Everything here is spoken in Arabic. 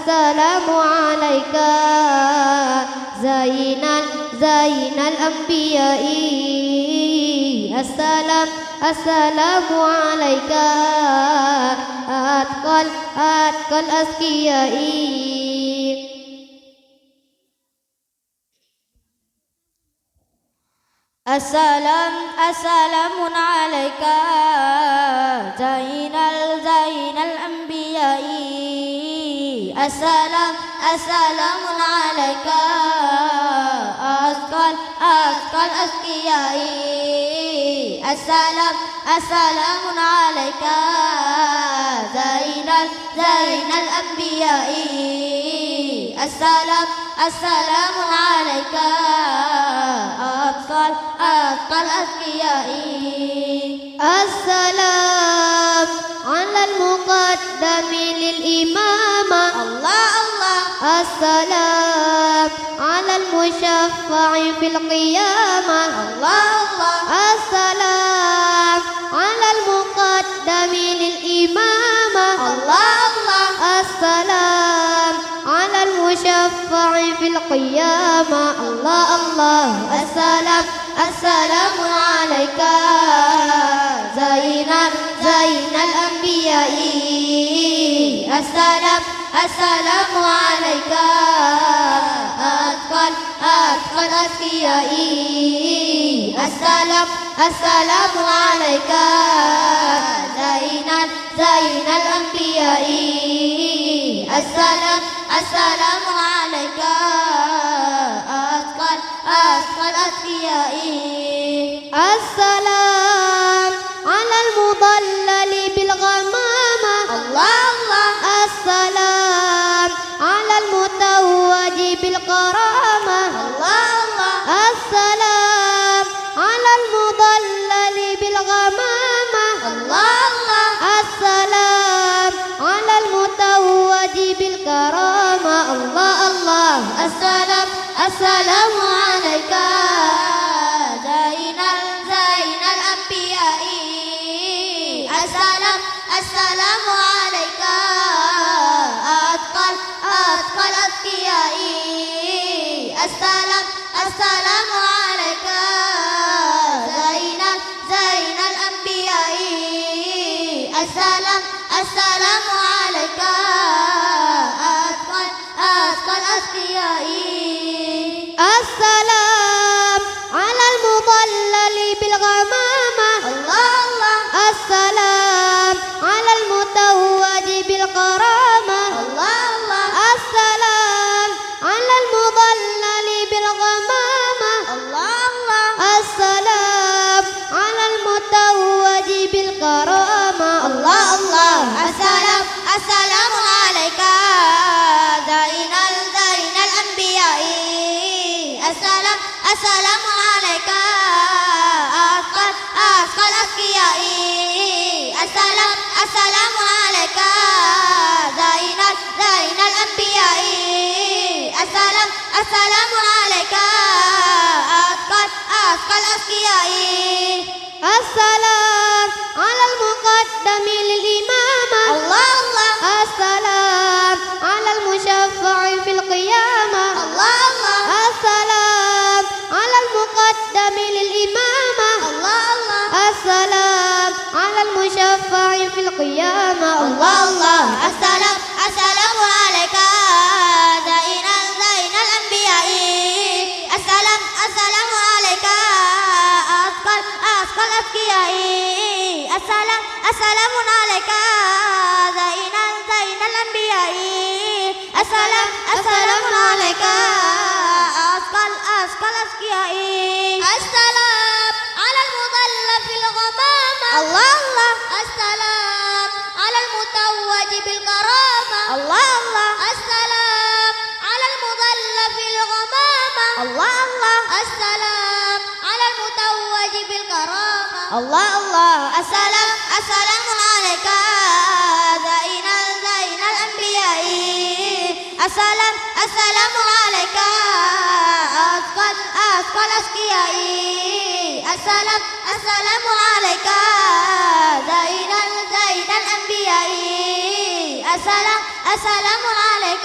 السلام عليك زين الأنبياء السلام عليك أتقى الأزكياء السلام عليك زين الأنبياء السلام عليك أتقى الأزكياء السلام عليك زين الأنبياء السلام عليك أتقى الأزكياء السلام على المقدم للإمامة الله السلام على المشفع في القيامة الله السلام على المقدم للإمامة الله السلام على المشفع في القيامة الله السلام عليك زين الأنبياء السلام عليك أتقى الأزكياء السلام عليك زين الأنبياء السلام عليك أتقى الأزكياء السلام على المضلل بالغمامة الله السلام على المتوج بالكرامة الله السلام على المضلل بالغمامة الله السلام على المتوج بالكرامة الله السلام عليك زين الأنبياء السلام عليك أتقى الأزكياء السلام عليك زين الأنبياء السلام عليك أتقى الأزكياء السلام على المضلل بالغمامة الله السلام على المتوج بالكرامة الله السلام على المضلل بالغمامة الله السلام على المتوج بالكرامة الله السلام عليك زين الأنبياء السلام عليك أتقى الأزكياء السلام عليك زين الأنبياء السلام عليك أتقى الأزكياء السلام على المقدم للإمامة الله السلام على المشفع في القيامة الله السلام على المقدم للإمامة الله السلام على المشفع في القيامة الله السلام عليك زين الأنبياء السلام عليك أتقى الأزكياء السلام عليك زين الأنبياء السلام عليك أتقى الأزكياء السلام على المضل في الغمامة الله السلام على المتوج بالكرامة الله السلام على المضل في الغمامة الله السلام على المتوج بالكرامة الله السلام عليك زين الأنبياء السلام عليك أتقى الأزكياء السلام عليك زين الأنبياء السلام عليك